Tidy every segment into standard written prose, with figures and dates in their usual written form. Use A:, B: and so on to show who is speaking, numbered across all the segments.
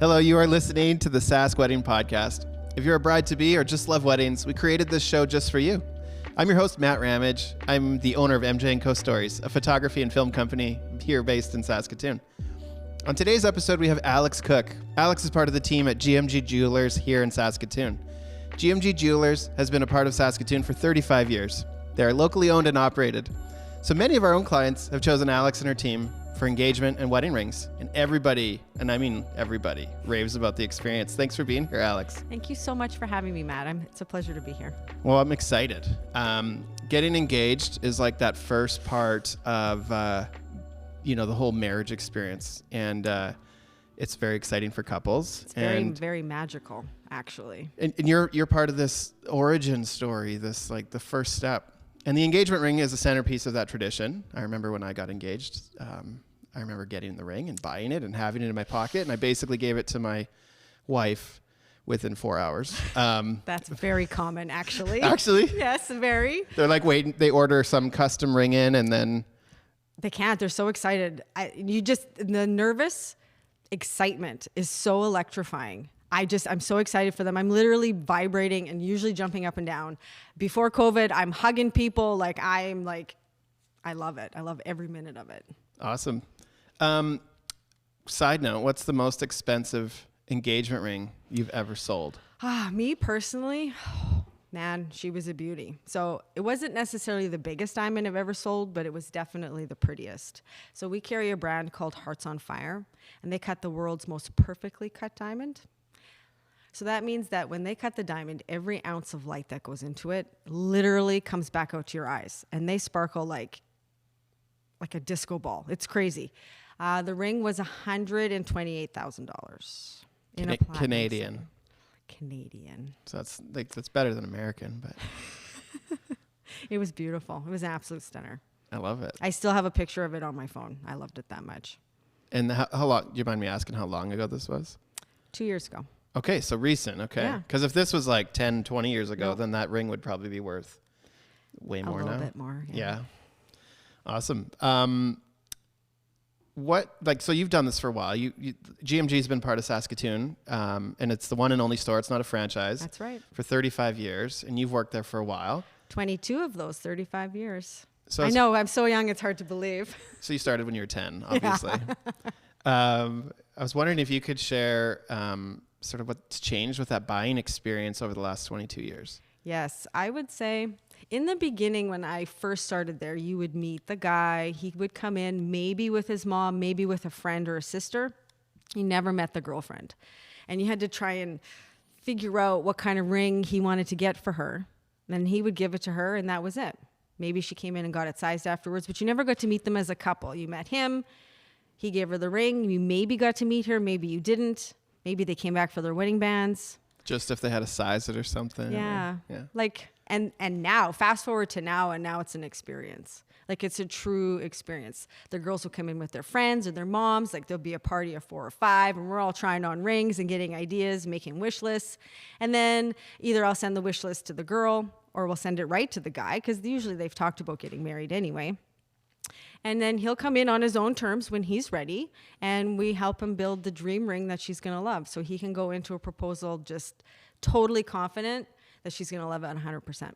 A: Hello, you are listening to the Sask Wedding Podcast. If you're a bride-to-be or just love weddings, we created this show just for you. I'm your host, Matt Ramage. I'm the owner of MJ&Co Stories, a photography and film company here based in Saskatoon. On today's episode, we have Alex Koch. Alex is part of the team at GMG Jewellers here in Saskatoon. GMG Jewellers has been a part of Saskatoon for 35 years. They are locally owned and operated. So many of our own clients have chosen Alex and her team for engagement and wedding rings. And everybody, and I mean everybody, raves about the experience. Thanks for being here, Alex.
B: Thank you so much for having me, Matt. It's a pleasure to be here.
A: Well, I'm excited. Getting engaged is like that first part of, the whole marriage experience. And it's very exciting for couples.
B: It's very magical, actually.
A: And you're part of this origin story, this like the first step. And the engagement ring is a centerpiece of that tradition. I remember when I got engaged, I remember getting the ring and buying it and having it in my pocket. And I basically gave it to my wife within 4 hours.
B: That's very common, actually.
A: Actually?
B: Yes, very.
A: They're like waiting. They order some custom ring in and then...
B: They can't. They're so excited. The nervous excitement is so electrifying. I'm so excited for them. I'm literally vibrating and usually jumping up and down. Before COVID, I'm hugging people. I love it. I love every minute of it.
A: Awesome. Side note, what's the most expensive engagement ring you've ever sold?
B: Me personally, man, she was a beauty. So it wasn't necessarily the biggest diamond I've ever sold, but it was definitely the prettiest. So we carry a brand called Hearts on Fire, and they cut the world's most perfectly cut diamond. So that means that when they cut the diamond, every ounce of light that goes into it literally comes back out to your eyes, and they sparkle like a disco ball. It's crazy. The ring was $128,000 in a
A: Canadian.
B: Canadian.
A: So that's better than American, but
B: it was beautiful. It was an absolute stunner.
A: I love it.
B: I still have a picture of it on my phone. I loved it that much.
A: And how long? Do you mind me asking how long ago this was?
B: 2 years ago.
A: Okay, so recent. Okay.
B: Yeah.
A: Because if this was like 10, 20 years ago, then that ring would probably be worth way more now.
B: A little bit more.
A: Yeah. Awesome. So you've done this for a while. GMG's been part of Saskatoon, and it's the one and only store. It's not a franchise.
B: That's right.
A: For 35 years, and you've worked there for a while.
B: 22 of those 35 years.
A: So
B: I know, I'm so young, it's hard to believe.
A: So you started when you were 10, obviously. Yeah. I was wondering if you could share sort of what's changed with that buying experience over the last 22 years.
B: Yes, I would say in the beginning when I first started there, you would meet the guy. He would come in maybe with his mom, maybe with a friend or a sister. You never met the girlfriend. And you had to try and figure out what kind of ring he wanted to get for her. Then he would give it to her, and that was it. Maybe she came in and got it sized afterwards, but you never got to meet them as a couple. You met him, he gave her the ring. You maybe got to meet her, maybe you didn't. Maybe they came back for their wedding bands.
A: Just if they had to size it or something.
B: Yeah.
A: Yeah.
B: And now, fast forward to now, and now it's an experience. It's a true experience. The girls will come in with their friends or their moms. There'll be a party of 4 or 5, and we're all trying on rings and getting ideas, making wish lists. And then either I'll send the wish list to the girl, or we'll send it right to the guy, because usually they've talked about getting married anyway. And then he'll come in on his own terms when he's ready, and we help him build the dream ring that she's going to love. So he can go into a proposal just totally confident that she's going to love it 100%.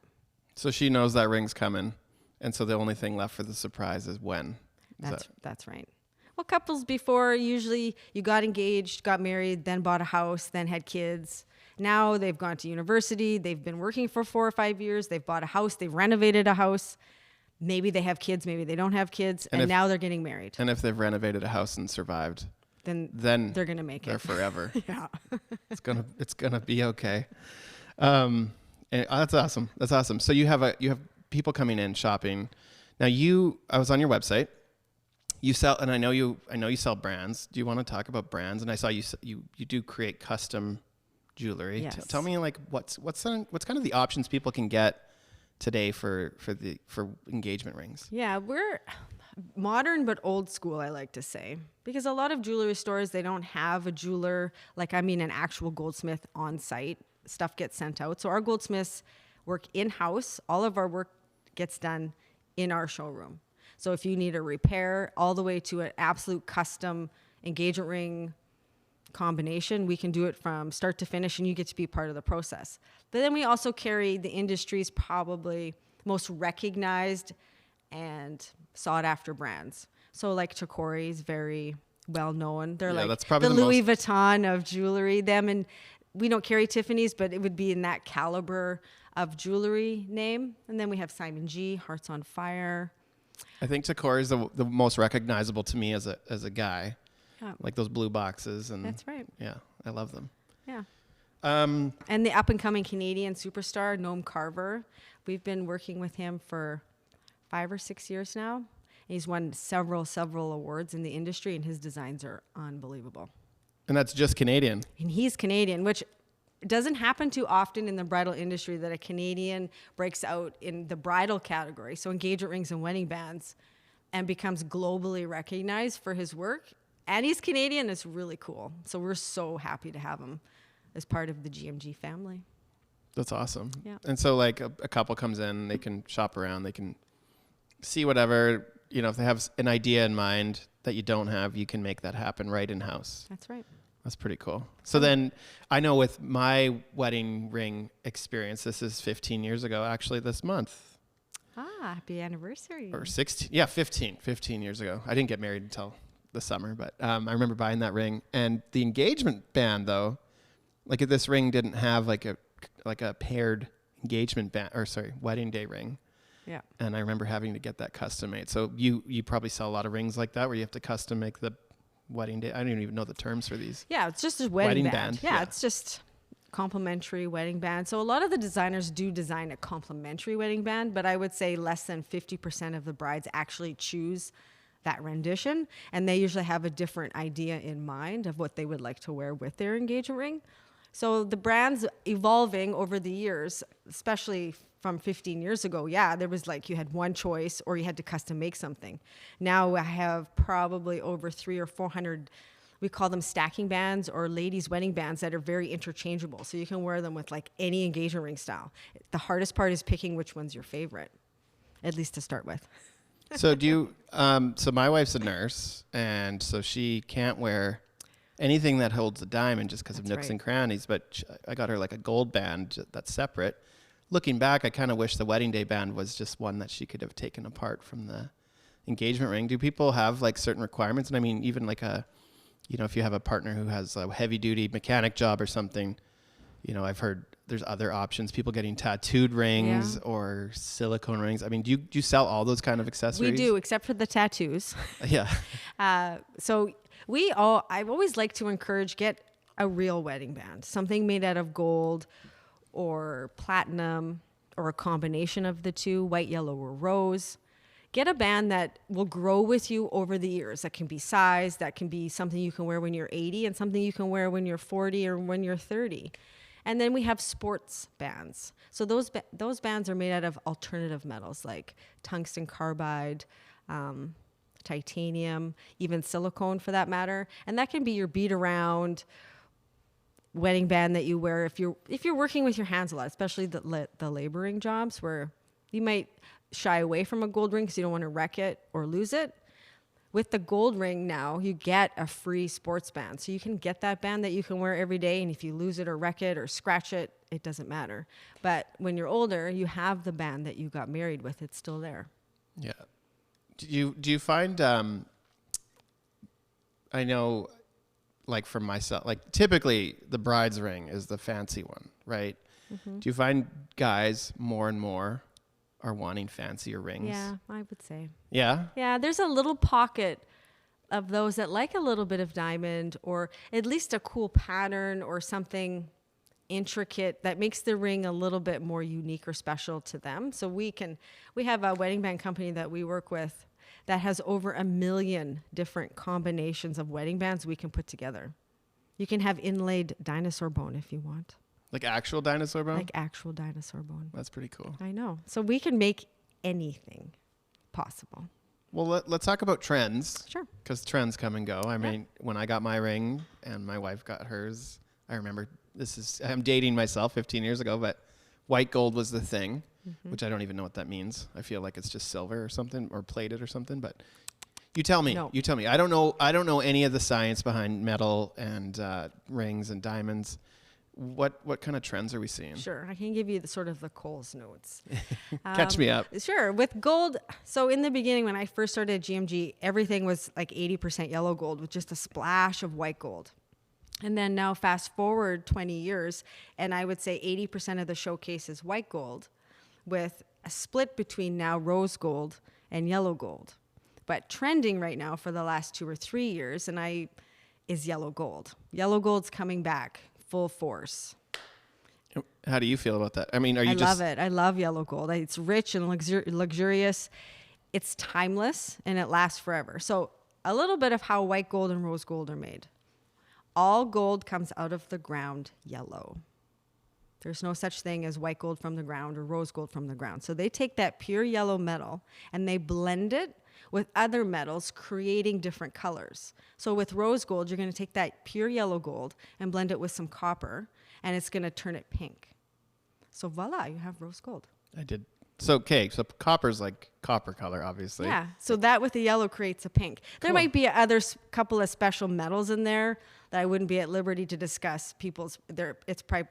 A: So she knows that ring's coming, and so the only thing left for the surprise is when.
B: That's right. Well, couples before, usually you got engaged, got married, then bought a house, then had kids. Now they've gone to university, they've been working for 4 or 5 years, they've bought a house, they've renovated a house. Maybe they have kids, maybe they don't have kids, and now they're getting married. And
A: if they've renovated a house and survived, then
B: they're gonna make it.
A: They're forever.
B: Yeah.
A: It's gonna be okay. And that's awesome. That's awesome. So you have people coming in shopping. Now I was on your website. You sell, and I know you sell brands. Do you want to talk about brands? And I saw you do create custom jewelry.
B: Yes.
A: Tell me what's kind of the options people can get today for engagement rings.
B: Yeah, we're modern but old school, I like to say, because a lot of jewelry stores, they don't have a jeweler, an actual goldsmith on site. Stuff gets sent out. So our goldsmiths work in-house. All of our work gets done in our showroom. So if you need a repair all the way to an absolute custom engagement ring, combination, we can do it from start to finish and you get to be part of the process. But then we also carry the industry's probably most recognized and sought after brands. So like Tacori is very well known. They're like
A: that's probably
B: the
A: the
B: Louis Vuitton of jewelry. Them, and we don't carry Tiffany's, but it would be in that caliber of jewelry name. And then we have Simon G, Hearts on Fire.
A: I think Tacori is the most recognizable to me as a guy.
B: Yeah.
A: Like those blue boxes. And
B: That's right.
A: Yeah, I love them.
B: Yeah. And the up-and-coming Canadian superstar, Noam Carver. We've been working with him for 5 or 6 years now. He's won several awards in the industry, and his designs are unbelievable.
A: And that's just Canadian.
B: And he's Canadian, which doesn't happen too often in the bridal industry, that a Canadian breaks out in the bridal category, so engagement rings and wedding bands, and becomes globally recognized for his work. And he's Canadian. It's really cool. So we're so happy to have him as part of the GMG family.
A: That's awesome.
B: Yeah.
A: And so like a couple comes in, they can shop around, they can see whatever, if they have an idea in mind that you don't have, you can make that happen right in-house.
B: That's right.
A: That's pretty cool. So then I know with my wedding ring experience, this is 15 years ago, actually this month.
B: Happy anniversary.
A: Or 16, yeah, 15 years ago. I didn't get married until the summer, but I remember buying that ring. And the engagement band though, like this ring didn't have like a paired engagement band, wedding day ring.
B: Yeah.
A: And I remember having to get that custom made. So you probably sell a lot of rings like that where you have to custom make the wedding day. I don't even know the terms for these.
B: Yeah, it's just a wedding band. Yeah, it's just complimentary wedding band. So a lot of the designers do design a complimentary wedding band, but I would say less than 50% of the brides actually choose that rendition, and they usually have a different idea in mind of what they would like to wear with their engagement ring. So the brand's evolving over the years, especially from 15 years ago. Yeah, there was like you had one choice or you had to custom make something. Now I have probably over 300 or 400, we call them stacking bands or ladies' wedding bands that are very interchangeable. So you can wear them with like any engagement ring style. The hardest part is picking which one's your favorite, at least to start with.
A: So do you, so my wife's a nurse, and so she can't wear anything that holds a diamond just because of nooks and crannies, but I got her like a gold band that's separate. Looking back, I kind of wish the wedding day band was just one that she could have taken apart from the engagement ring. Do people have like certain requirements? And I mean, even like if you have a partner who has a heavy duty mechanic job or something, I've heard there's other options, people getting tattooed rings or silicone rings. I mean, do you sell all those kind of accessories?
B: We do, except for the tattoos.
A: Yeah.
B: So I've always liked to encourage, get a real wedding band, something made out of gold or platinum or a combination of the two, white, yellow, or rose. Get a band that will grow with you over the years. That can be size, that can be something you can wear when you're 80 and something you can wear when you're 40 or when you're 30. And then we have sports bands. So those bands are made out of alternative metals like tungsten carbide, titanium, even silicone for that matter. And that can be your bead around wedding band that you wear if you're working with your hands a lot, especially the laboring jobs where you might shy away from a gold ring because you don't want to wreck it or lose it. With the gold ring now, you get a free sports band. So you can get that band that you can wear every day, and if you lose it or wreck it or scratch it, it doesn't matter. But when you're older, you have the band that you got married with. It's still there.
A: Yeah. Do you find, I know, like for myself, like typically the bride's ring is the fancy one, right? Mm-hmm. Do you find guys more and more are wanting fancier rings?
B: Yeah, I would say.
A: Yeah?
B: Yeah, there's a little pocket of those that like a little bit of diamond or at least a cool pattern or something intricate that makes the ring a little bit more unique or special to them. So we have a wedding band company that we work with that has over 1 million different combinations of wedding bands we can put together. You can have inlaid dinosaur bone if you want.
A: Like actual dinosaur bone?
B: Like actual dinosaur bone.
A: That's pretty cool.
B: I know. So we can make anything possible.
A: Well, let's talk about trends.
B: Sure.
A: Because trends come and go. I mean, when I got my ring and my wife got hers, I remember I'm dating myself 15 years ago, but white gold was the thing, which I don't even know what that means. I feel like it's just silver or something or plated or something, but You tell me.
B: No.
A: You tell me. I don't know any of the science behind metal and rings and diamonds. What kind of trends are we seeing?
B: Sure, I can give you the sort of the Coles notes.
A: Catch me up.
B: Sure, with gold. So in the beginning, when I first started at GMG, everything was like 80% yellow gold with just a splash of white gold. And then now fast forward 20 years, and I would say 80% of the showcase is white gold with a split between now rose gold and yellow gold. But trending right now for the last 2 or 3 years, is yellow gold. Yellow gold's coming back full force.
A: How do you feel about that? I mean, I
B: love it. I love yellow gold. It's rich and luxurious. It's timeless and it lasts forever. So a little bit of how white gold and rose gold are made. All gold comes out of the ground yellow. There's no such thing as white gold from the ground or rose gold from the ground. So they take that pure yellow metal and they blend it with other metals, creating different colors. So with rose gold, you're going to take that pure yellow gold and blend it with some copper, and it's going to turn it pink. So voila, you have rose gold.
A: I did. So copper's like copper color, obviously.
B: Yeah. So that with the yellow creates a pink. There
A: Cool.
B: might be couple of special metals in there that I wouldn't be at liberty to discuss. It's probably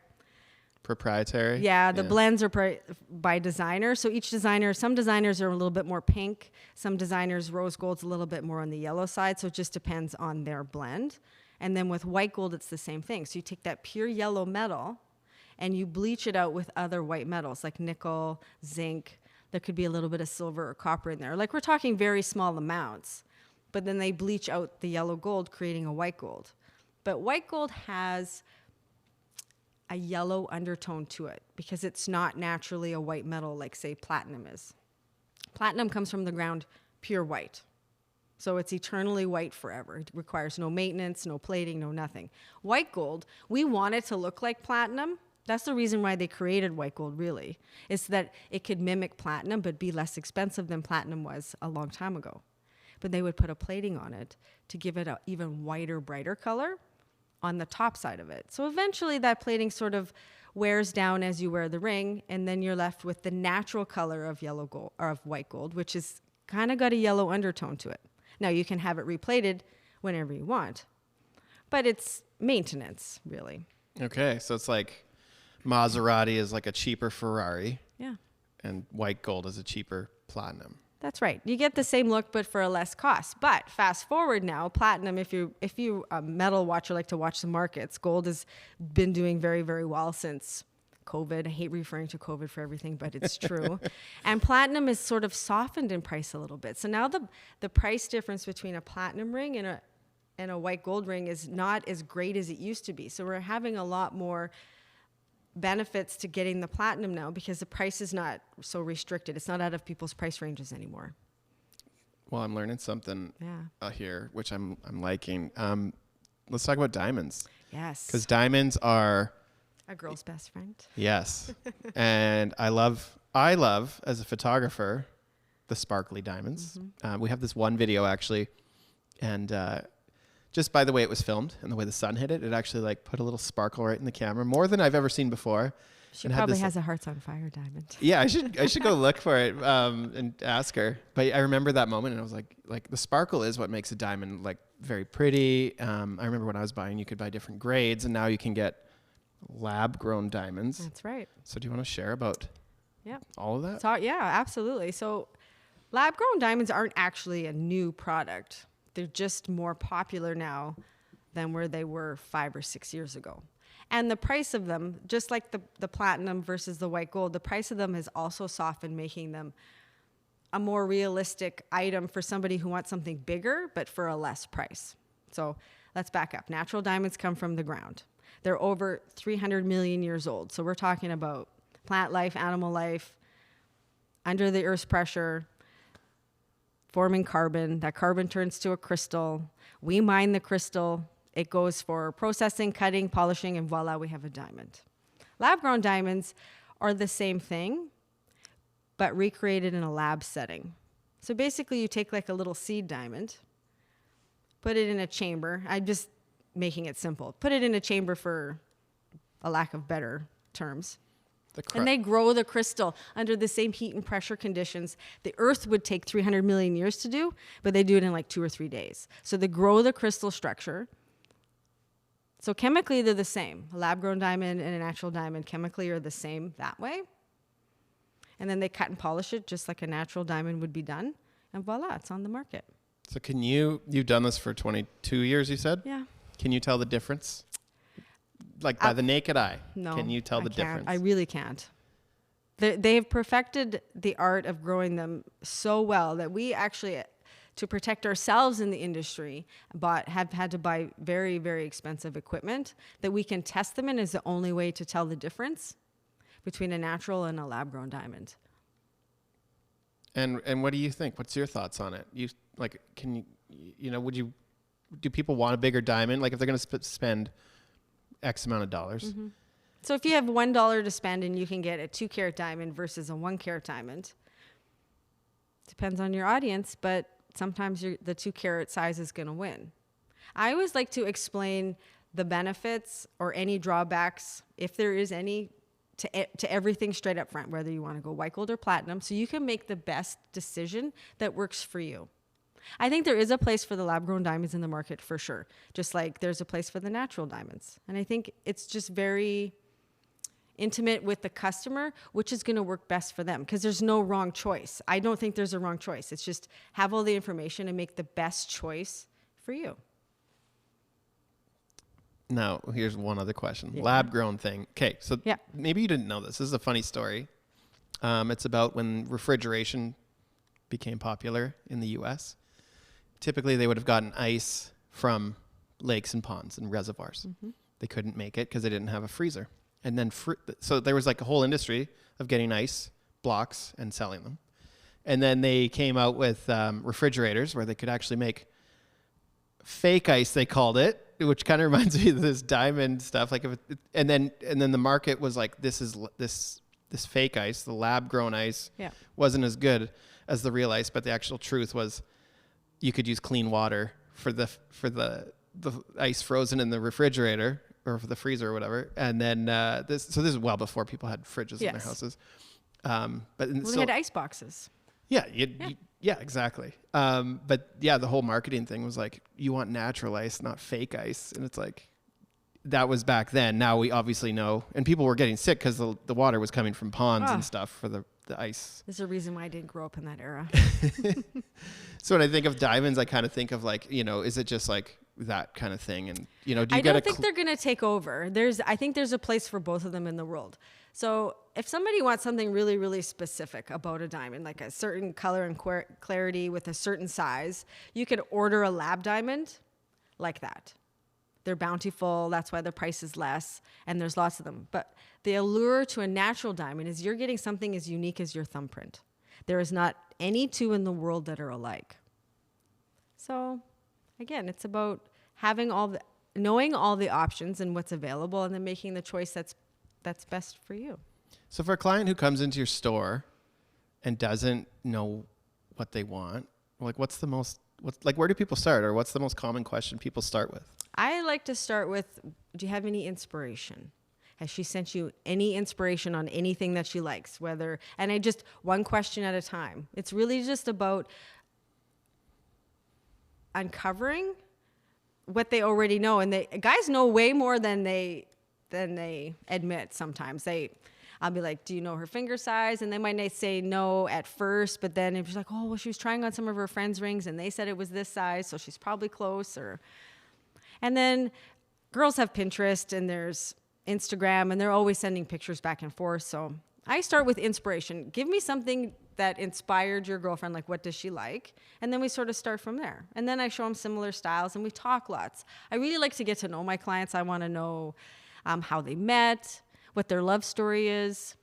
A: Proprietary.
B: Yeah, the blends are by designer. So each designer, some designers are a little bit more pink. Some designers, rose gold's a little bit more on the yellow side. So it just depends on their blend. And then with white gold, it's the same thing. So you take that pure yellow metal and you bleach it out with other white metals like nickel, zinc. There could be a little bit of silver or copper in there. Like we're talking very small amounts. But then they bleach out the yellow gold, creating a white gold. But white gold has a yellow undertone to it because it's not naturally a white metal like, say, platinum is. Platinum comes from the ground pure white. So it's eternally white forever. It requires no maintenance, no plating, no nothing. White gold, we want it to look like platinum. That's the reason why they created white gold, really, is that it could mimic platinum but be less expensive than platinum was a long time ago. But they would put a plating on it to give it an even whiter, brighter color on the top side of it. So eventually that plating sort of wears down as you wear the ring, and then you're left with the natural color of yellow gold or of white gold, which is kind of got a yellow undertone to it. Now you can have it replated whenever you want, but it's maintenance, really.
A: Okay, so it's like Maserati is like a cheaper Ferrari.
B: Yeah.
A: And white gold is a cheaper platinum.
B: That's right. You get the same look, but for a less cost. But fast forward now, platinum, if you a metal watcher, like to watch the markets, gold has been doing very, very well since COVID. I hate referring to COVID for everything, but it's true. And platinum is sort of softened in price a little bit. So now the price difference between a platinum ring and a white gold ring is not as great as it used to be. So we're having a lot more benefits to getting the platinum now because the price is not so restricted. It's not out of people's price ranges anymore.
A: Well, I'm learning something here, which I'm liking. Let's talk about diamonds.
B: Yes.
A: Because diamonds are
B: a girl's best friend.
A: Yes. And I love as a photographer the sparkly diamonds. Mm-hmm. We have this one video actually, and just by the way it was filmed and the way the sun hit it, it actually like put a little sparkle right in the camera, more than I've ever seen before.
B: She probably has a Hearts on Fire diamond.
A: Yeah, I should go look for it and ask her. But I remember that moment, and I was like the sparkle is what makes a diamond like very pretty. I remember when I was buying, you could buy different grades, and now you can get lab-grown diamonds.
B: That's right.
A: So do you want to share about all of that?
B: So, yeah, absolutely. So lab-grown diamonds aren't actually a new product. They're just more popular now than where they were 5 or 6 years ago. And the price of them, just like the platinum versus the white gold, the price of them has also softened, making them a more realistic item for somebody who wants something bigger, but for a less price. So let's back up. Natural diamonds come from the ground. They're over 300 million years old. So we're talking about plant life, animal life, under the Earth's pressure, forming carbon. That carbon turns to a crystal. We mine the crystal. It goes for processing, cutting, polishing, and voila, we have a diamond. Lab-grown diamonds are the same thing, but recreated in a lab setting. So basically, you take like a little seed diamond, put it in a chamber. I'm just making it simple. Put it in a chamber for a lack of better terms. And they grow the crystal under the same heat and pressure conditions the Earth would take 300 million years to do, but they do it in like 2 or 3 days. So they grow the crystal structure. So chemically, they're the same. A lab-grown diamond and a natural diamond chemically are the same that way. And then they cut and polish it just like a natural diamond would be done. And voila, it's on the market.
A: So you've done this for 22 years, you said?
B: Yeah.
A: Can you tell the difference? Like by the naked eye?
B: No.
A: Can you tell the difference?
B: I really can't. They have perfected the art of growing them so well that we actually, to protect ourselves in the industry, have had to buy very, very expensive equipment that we can test them in is the only way to tell the difference between a natural and a lab-grown diamond.
A: And what do you think? What's your thoughts on it? Do people want a bigger diamond? Like if they're going to spend X amount of dollars.
B: Mm-hmm. So if you have $1 to spend and you can get a 2-carat diamond versus a 1-carat diamond, depends on your audience, but sometimes the 2-carat size is going to win. I always like to explain the benefits or any drawbacks, if there is any, to everything straight up front, whether you want to go white gold or platinum, so you can make the best decision that works for you. I think there is a place for the lab-grown diamonds in the market for sure, just like there's a place for the natural diamonds. And I think it's just very intimate with the customer, which is going to work best for them because there's no wrong choice. I don't think there's a wrong choice. It's just have all the information and make the best choice for you.
A: Now, here's one other question.
B: Yeah.
A: Lab-grown thing. Okay, so maybe you didn't know this. This is a funny story. It's about when refrigeration became popular in the U.S. Typically, they would have gotten ice from lakes and ponds and reservoirs. Mm-hmm. They couldn't make it because they didn't have a freezer. And then, so there was like a whole industry of getting ice blocks and selling them. And then they came out with refrigerators where they could actually make fake ice, they called it, which kind of reminds me of this diamond stuff. Like, and then the market was like, this fake ice, the lab-grown ice, wasn't as good as the real ice. But the actual truth was, you could use clean water for the ice frozen in the refrigerator or for the freezer or whatever. And then this is well before people had fridges in their houses.
B: They had ice boxes.
A: Yeah, exactly. But yeah, the whole marketing thing was like, you want natural ice, not fake ice. And it's like, that was back then. Now we obviously know. And people were getting sick because the water was coming from ponds and stuff for the ice.
B: There's a reason why I didn't grow up in that era.
A: So when I think of diamonds, I kind of think of like, is it just like that kind of thing? And, do you
B: I don't think they're going to take over. I think there's a place for both of them in the world. So if somebody wants something really, really specific about a diamond, like a certain color and clarity with a certain size, you could order a lab diamond like that. They're bountiful. That's why the price is less. And there's lots of them. But the allure to a natural diamond is you're getting something as unique as your thumbprint. There is not any two in the world that are alike. So again, it's about knowing all the options and what's available and then making the choice that's best for you.
A: So for a client who comes into your store and doesn't know what they want, like where do people start, or what's the most common question people start with?
B: I like to start with, do you have any inspiration? Has she sent you any inspiration on anything that she likes? One question at a time. It's really just about uncovering what they already know. And guys know way more than they admit sometimes. I'll be like, do you know her finger size? And they might say no at first, but then it's like, oh, well, she was trying on some of her friends' rings and they said it was this size, so she's probably close. And then girls have Pinterest and there's Instagram, and they're always sending pictures back and forth. So I start with inspiration. Give me something that inspired your girlfriend, like what does she like? And then we sort of start from there. And then I show them similar styles and we talk lots. I really like to get to know my clients. I want to know how they met, what their love story is,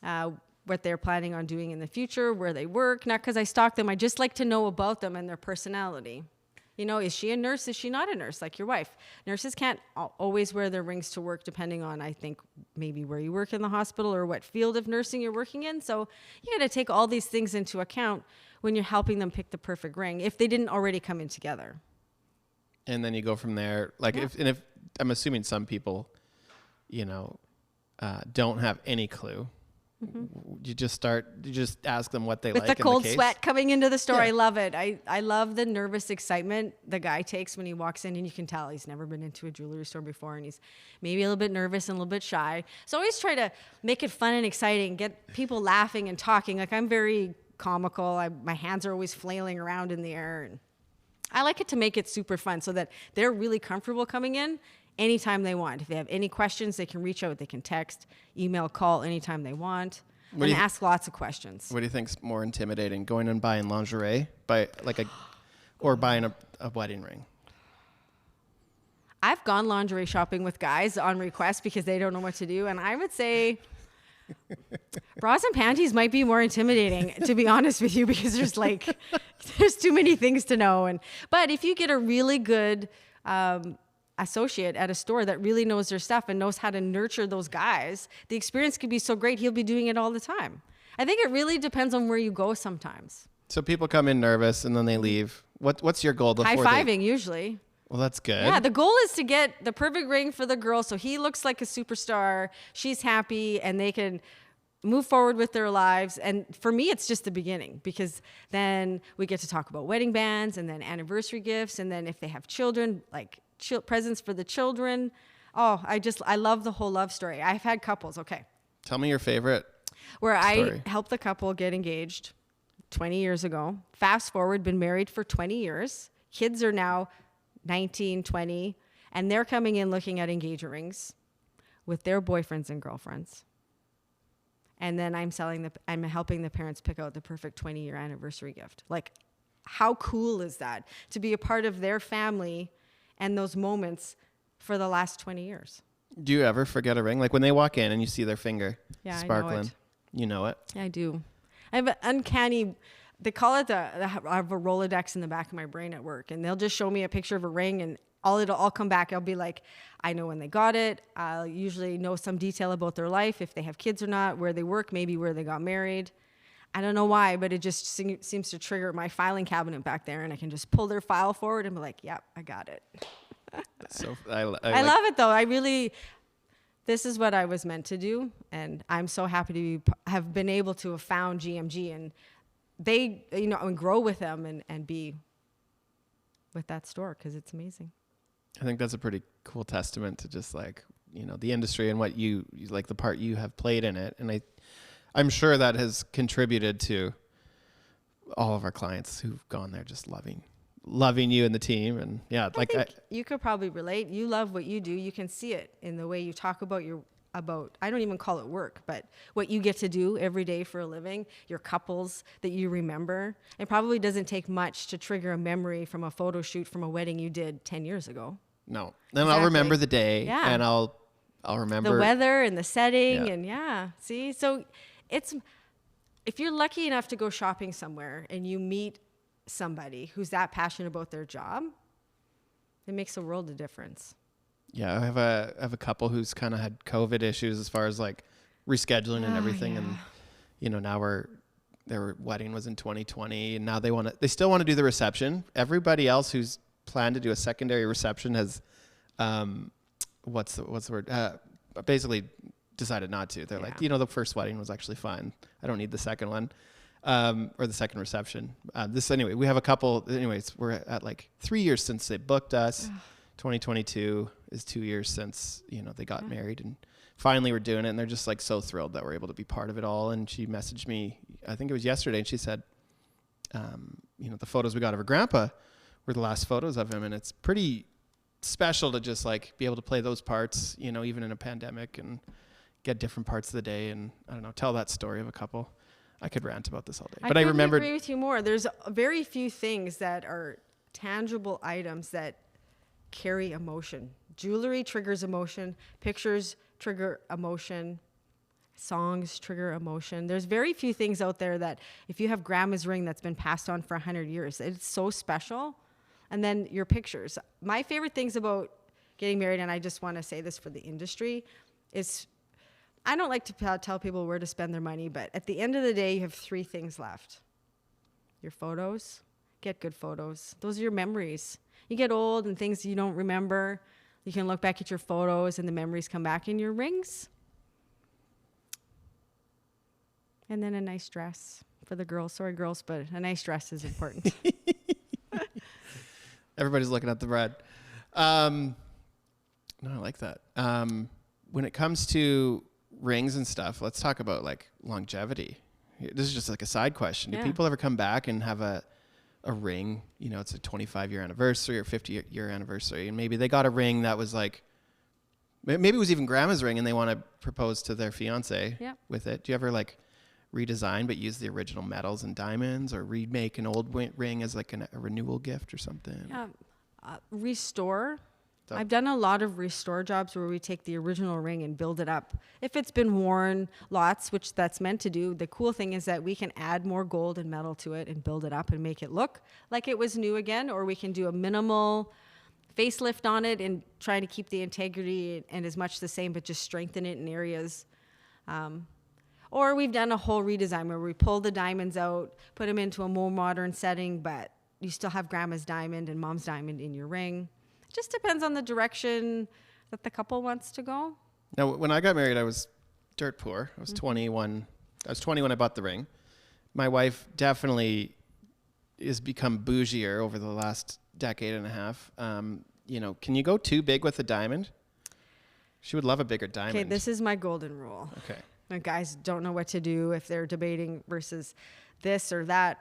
B: what they're planning on doing in the future, where they work. Not because I stalk them. I just like to know about them and their personality. Is she a nurse? Is she not a nurse, like your wife? Nurses can't always wear their rings to work, depending on, I think, maybe where you work in the hospital or what field of nursing you're working in. So you got to take all these things into account when you're helping them pick the perfect ring, if they didn't already come in together.
A: And then you go from there. Like, if I'm assuming some people, don't have any clue, you just ask them what they
B: With
A: like.
B: the cold
A: in the case.
B: sweat coming into the store.
A: Yeah.
B: I love it. I love the nervous excitement the guy takes when he walks in, and you can tell he's never been into a jewelry store before, and he's maybe a little bit nervous and a little bit shy. So I always try to make it fun and exciting, get people laughing and talking. Like, I'm very comical. My hands are always flailing around in the air. And I like it to make it super fun so that they're really comfortable coming in anytime they want. If they have any questions, they can reach out. They can text, email, call anytime they want, and ask lots of questions.
A: What do you think's more intimidating, going and buying lingerie, or buying a wedding ring?
B: I've gone lingerie shopping with guys on request because they don't know what to do, and I would say bras and panties might be more intimidating, to be honest with you, because there's too many things to know. But if you get a really good associate at a store that really knows their stuff and knows how to nurture those guys, the experience could be so great, he'll be doing it all the time. I think it really depends on where you go sometimes.
A: So people come in nervous and then they leave. What's your goal?
B: High-fiving usually.
A: Well, that's good.
B: Yeah, the goal is to get the perfect ring for the girl so he looks like a superstar, she's happy, and they can move forward with their lives. And for me, it's just the beginning, because then we get to talk about wedding bands and then anniversary gifts. And then if they have children, like presents for the children. Oh, I love the whole love story. I've had couples. Okay.
A: Tell me your favorite
B: Where
A: story.
B: I helped the couple get engaged 20 years ago. Fast forward, been married for 20 years. Kids are now 19, 20, and they're coming in looking at engagement rings with their boyfriends and girlfriends. And then I'm helping the parents pick out the perfect 20-year anniversary gift. Like, how cool is that to be a part of their family and those moments for the last 20 years?
A: Do you ever forget a ring? Like when they walk in and you see their finger sparkling,
B: I know it.
A: You know it?
B: I do. I have an uncanny, they call it I have a Rolodex in the back of my brain at work, and they'll just show me a picture of a ring, and it'll all come back. I'll be like, I know when they got it. I'll usually know some detail about their life, if they have kids or not, where they work, maybe where they got married. I don't know why, but it just seems to trigger my filing cabinet back there, and I can just pull their file forward and be like, yep, I got it.
A: So
B: I love it though. This is what I was meant to do, and I'm so happy to have been able to have found GMG, and they, and grow with them and be with that store, because it's amazing.
A: I think that's a pretty cool testament to just the industry and what you like, the part you have played in it. And I'm sure that has contributed to all of our clients who've gone there just loving you and the team. And yeah,
B: I think you could probably relate. You love what you do. You can see it in the way you talk about I don't even call it work, but what you get to do every day for a living, your couples that you remember. It probably doesn't take much to trigger a memory from a photo shoot from a wedding you did 10 years ago.
A: No. Then I'll remember the day, and I'll remember
B: the weather and the setting. And see, so if you're lucky enough to go shopping somewhere and you meet somebody who's that passionate about their job, it makes a world of difference.
A: Yeah, I have a couple who's kind of had COVID issues as far as like rescheduling and everything, and now their wedding was in 2020, and now they still want to do the reception. Everybody else who's planned to do a secondary reception has what's the word? Basically decided not to. They're like, the first wedding was actually fine. I don't need the second one. Or the second reception. We have a couple. Anyways, we're at like 3 years since they booked us. 2022 is 2 years since they got married, and finally we're doing it. And they're just like so thrilled that we're able to be part of it all. And she messaged me, I think it was yesterday, and she said, the photos we got of her grandpa were the last photos of him, and it's pretty special to just like be able to play those parts, even in a pandemic, and get different parts of the day, and I don't know, tell that story of a couple. I could rant about this all day. But I remembered.
B: I agree with you more. There's very few things that are tangible items that carry emotion. Jewelry triggers emotion. Pictures trigger emotion. Songs trigger emotion. There's very few things out there that if you have grandma's ring that's been passed on for 100 years, it's so special. And then your pictures. My favorite things about getting married, and I just want to say this for the industry, is I don't like to tell people where to spend their money, but at the end of the day, you have three things left. Your photos. Get good photos. Those are your memories. You get old and things you don't remember. You can look back at your photos and the memories come back. In your rings, And then a nice dress for the girls. Sorry, girls, but a nice dress is important.
A: Everybody's looking at the bride. No, I like that. When it comes to rings and stuff, let's talk about like longevity. This is just like a side question. Do people ever come back and have a ring? You know, it's a 25-year anniversary or 50-year anniversary, and maybe they got a ring that was like, maybe it was even grandma's ring, and they want to propose to their fiance with it. Do you ever like redesign but use the original metals and diamonds, or remake an old ring as like a renewal gift or something?
B: Yeah, restore. I've done a lot of restore jobs where we take the original ring and build it up. If it's been worn lots, which that's meant to do, the cool thing is that we can add more gold and metal to it and build it up and make it look like it was new again, or we can do a minimal facelift on it and try to keep the integrity and as much the same, but just strengthen it in areas. Or we've done a whole redesign where we pull the diamonds out, put them into a more modern setting, but you still have grandma's diamond and mom's diamond in your ring. Just depends on the direction that the couple wants to go.
A: Now, when I got married, I was dirt poor. I was 21. I was 20 when I bought the ring. My wife definitely has become bougier over the last decade and a half. You know, can you go too big with a diamond? She would love a bigger diamond.
B: Okay, this is my golden rule.
A: Okay.
B: And guys don't know what to do if they're debating versus this or that.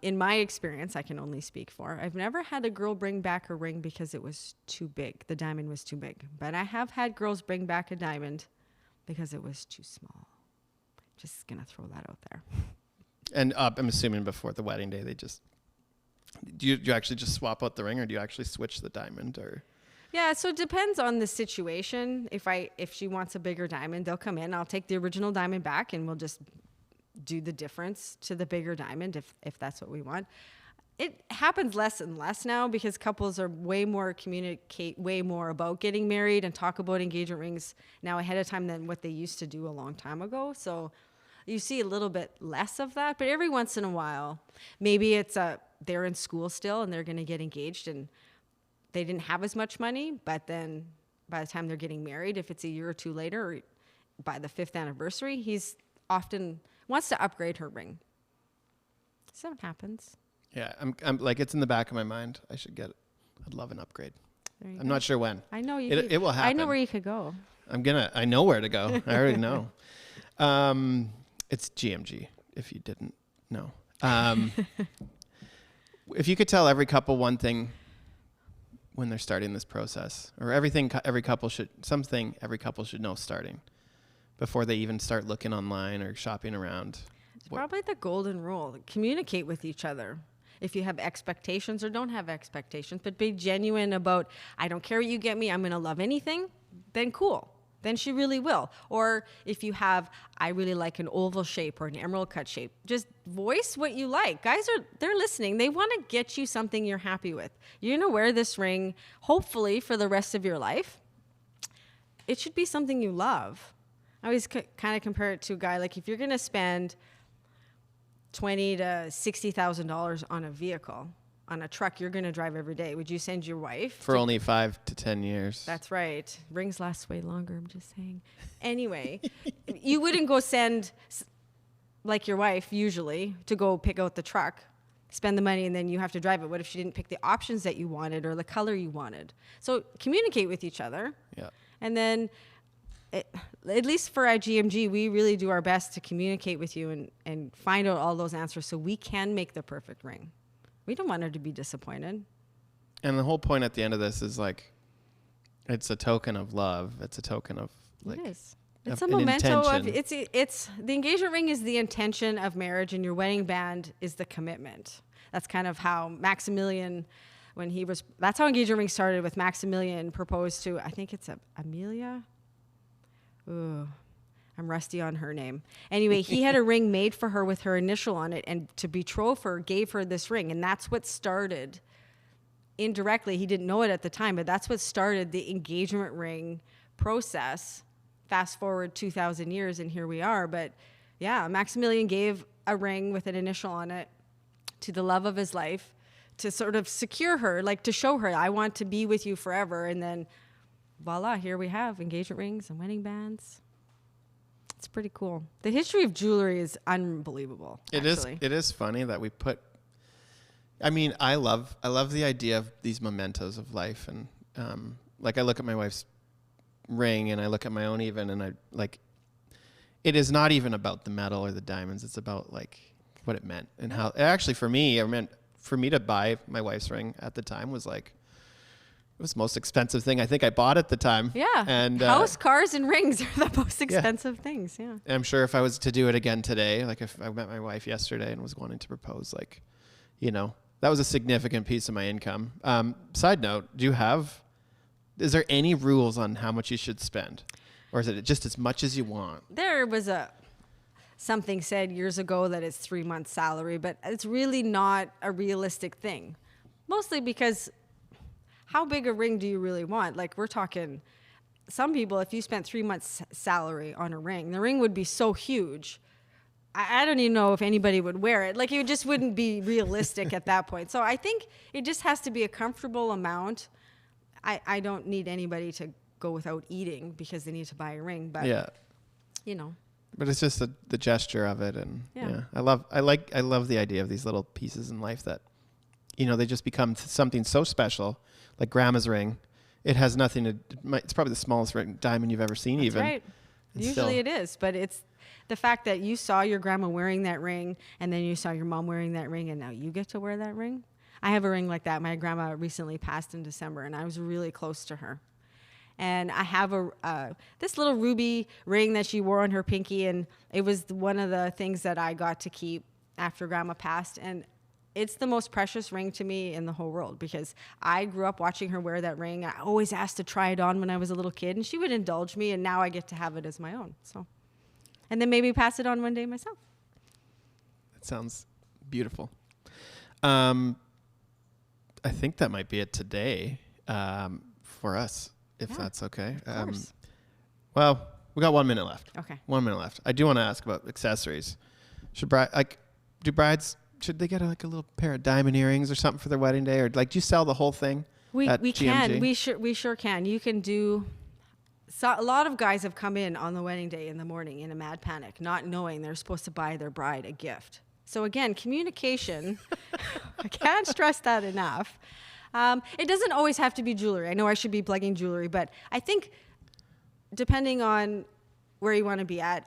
B: In my experience, I can only speak for, I've never had a girl bring back a ring because it was too big. The diamond was too big. But I have had girls bring back a diamond because it was too small. Just going to throw that out there.
A: And I'm assuming before the wedding day, they just, do you actually just swap out the ring, or do you actually switch the diamond? Or
B: Yeah, so it depends on the situation. If she wants a bigger diamond, they'll come in. I'll take the original diamond back and we'll just do the difference to the bigger diamond if that's what we want. It happens less and less now because couples are way more about getting married and talk about engagement rings now ahead of time than what they used to do a long time ago. So you see a little bit less of that, but every once in a while, maybe it's they're in school still and they're going to get engaged and they didn't have as much money, but then by the time they're getting married, if it's a year or two later or by the 5th anniversary, he's often wants to upgrade her ring. So it happens.
A: Yeah, I'm like, it's in the back of my mind. I should get it. I'd love an upgrade.
B: I'm
A: not sure when.
B: I know
A: it will happen.
B: I know where you could go.
A: I know where to go. I already know. It's GMG, if you didn't know. If you could tell every couple one thing when they're starting this process, or every couple should know starting before they even start looking online or shopping around.
B: It's probably the golden rule. Communicate with each other. If you have expectations or don't have expectations, but be genuine about, I don't care what you get me, I'm going to love anything, then cool. Then she really will. Or if you have, I really like an oval shape or an emerald cut shape, just voice what you like. Guys they're listening. They want to get you something you're happy with. You're going to wear this ring, hopefully for the rest of your life. It should be something you love. I always kind of compare it to a guy, like if you're going to spend $20,000 to $60,000 on a vehicle, on a truck you're going to drive every day, would you send your wife?
A: For only 5 to 10 years.
B: That's right. Rings last way longer, I'm just saying. Anyway, you wouldn't go send, like your wife usually, to go pick out the truck, spend the money, and then you have to drive it. What if she didn't pick the options that you wanted or the color you wanted? So communicate with each other.
A: Yeah.
B: And then at least for our GMG, we really do our best to communicate with you and find out all those answers so we can make the perfect ring. We don't want her to be disappointed.
A: And the whole point at the end of this is like, it's a token of love. It's a token of like,
B: it is. It's a memento of,
A: intention.
B: it's the engagement ring is the intention of marriage and your wedding band is the commitment. That's kind of how Maximilian, that's how engagement ring started with Maximilian proposed to, I think it's Amelia. Ooh, I'm rusty on her name. Anyway, he had a ring made for her with her initial on it, and to betroth her, gave her this ring. And that's what started, indirectly, he didn't know it at the time, but that's what started the engagement ring process. Fast forward 2,000 years, and here we are. But yeah, Maximilian gave a ring with an initial on it to the love of his life to sort of secure her, like to show her, I want to be with you forever. And then voila, here we have engagement rings and wedding bands. It's pretty cool. The history of jewelry is unbelievable.
A: It is funny that we put. I mean, I love the idea of these mementos of life, and like I look at my wife's ring, and I look at my own even, and I like. It is not even about the metal or the diamonds. It's about like what it meant and how. Actually, for me, it meant for me to buy my wife's ring at the time was like. It was the most expensive thing I think I bought at the time.
B: Yeah.
A: And
B: house, cars, and rings are the most expensive things. Yeah.
A: And I'm sure if I was to do it again today, like if I met my wife yesterday and was wanting to propose, like, you know, that was a significant piece of my income. Side note, is there any rules on how much you should spend? Or is it just as much as you want?
B: There was something said years ago that it's 3 months salary, but it's really not a realistic thing. Mostly because how big a ring do you really want? Like we're talking, some people, if you spent 3 months salary on a ring, the ring would be so huge. I don't even know if anybody would wear it. Like it just wouldn't be realistic at that point. So I think it just has to be a comfortable amount. I don't need anybody to go without eating because they need to buy a ring, but you know.
A: But it's just the gesture of it. And I love the idea of these little pieces in life that, you know, they just become something so special. Like grandma's ring, it has nothing to. It's probably the smallest diamond you've ever seen.
B: That's right. Usually it is, but it's the fact that you saw your grandma wearing that ring, and then you saw your mom wearing that ring, and now you get to wear that ring. I have a ring like that. My grandma recently passed in December, and I was really close to her. And I have this little ruby ring that she wore on her pinky, and it was one of the things that I got to keep after grandma passed. And it's the most precious ring to me in the whole world because I grew up watching her wear that ring. I always asked to try it on when I was a little kid, and she would indulge me, and now I get to have it as my own. So, and then maybe pass it on one day myself.
A: That sounds beautiful. I think that might be it today for us, if that's okay.
B: Of course.
A: Well, we got 1 minute left.
B: Okay.
A: 1 minute left. I do want to ask about accessories. Do brides... Should they get like a little pair of diamond earrings or something for their wedding day? Or like, do you sell the whole thing?
B: We
A: GMG?
B: can. We sure can. You can do. So a lot of guys have come in on the wedding day in the morning in a mad panic, not knowing they're supposed to buy their bride a gift. So again, communication. I can't stress that enough. It doesn't always have to be jewelry. I know I should be plugging jewelry, but I think depending on where you want to be at,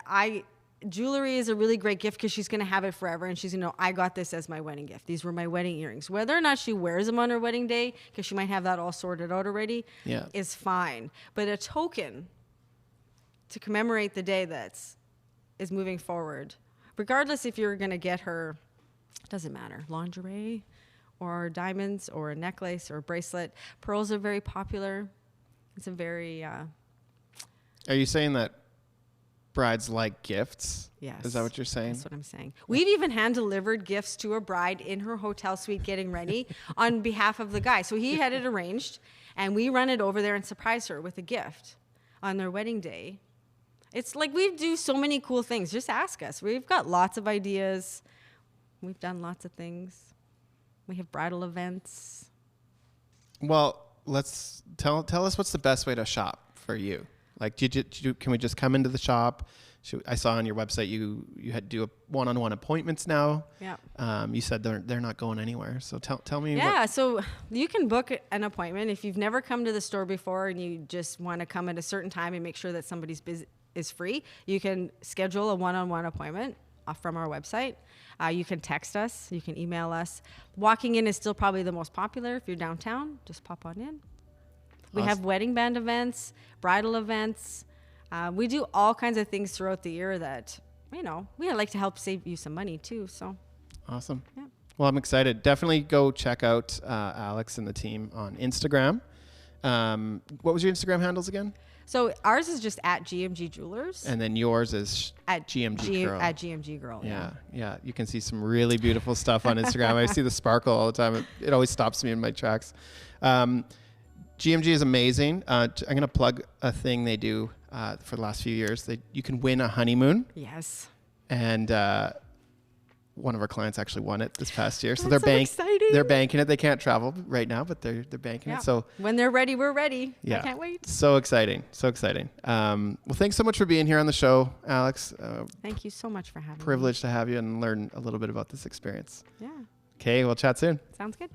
B: jewelry is a really great gift because she's going to have it forever, and she's going to know, I got this as my wedding gift. These were my wedding earrings. Whether or not she wears them on her wedding day, because she might have that all sorted out already, is fine. But a token to commemorate the day is moving forward, regardless if you're going to get her, it doesn't matter, lingerie or diamonds or a necklace or a bracelet. Pearls are very popular. It's a very...
A: Are you saying that brides like gifts?
B: Yes.
A: Is that what you're saying?
B: That's what I'm saying. We've even hand-delivered gifts to a bride in her hotel suite getting ready on behalf of the guy. So he had it arranged, and we run it over there and surprise her with a gift on their wedding day. It's like we do so many cool things. Just ask us. We've got lots of ideas. We've done lots of things. We have bridal events.
A: Well, let's tell us what's the best way to shop for you. Like, can we just come into the shop? I saw on your website you had do one-on-one appointments now.
B: Yeah.
A: You said they're not going anywhere. So tell me.
B: Yeah. So you can book an appointment if you've never come to the store before and you just want to come at a certain time and make sure that somebody's is free. You can schedule a one-on-one appointment from our website. You can text us. You can email us. Walking in is still probably the most popular. If you're downtown, just pop on in. We have wedding band events, bridal events. We do all kinds of things throughout the year that, we like to help save you some money too. So
A: awesome.
B: Yeah.
A: Well, I'm excited. Definitely go check out Alex and the team on Instagram. What was your Instagram handles again?
B: So ours is just at GMG Jewellers.
A: And then yours is
B: at
A: GMG Girl.
B: At GMG Girl.
A: Yeah. You can see some really beautiful stuff on Instagram. I see the sparkle all the time. It always stops me in my tracks. GMG is amazing. I'm going to plug a thing they do for the last few years. You can win a honeymoon.
B: Yes.
A: And one of our clients actually won it this past year. So
B: That's
A: they're
B: so exciting.
A: they're banking it. They can't travel right now, but they're banking
B: Yeah.
A: it. So
B: when they're ready, we're ready.
A: yeah,
B: I can't wait.
A: So exciting. So exciting. Well, thanks so much for being here on the show, Alex.
B: Thank you so much for having me.
A: Privileged to have you and learn a little bit about this experience.
B: Yeah.
A: Okay, we'll chat soon.
B: Sounds good.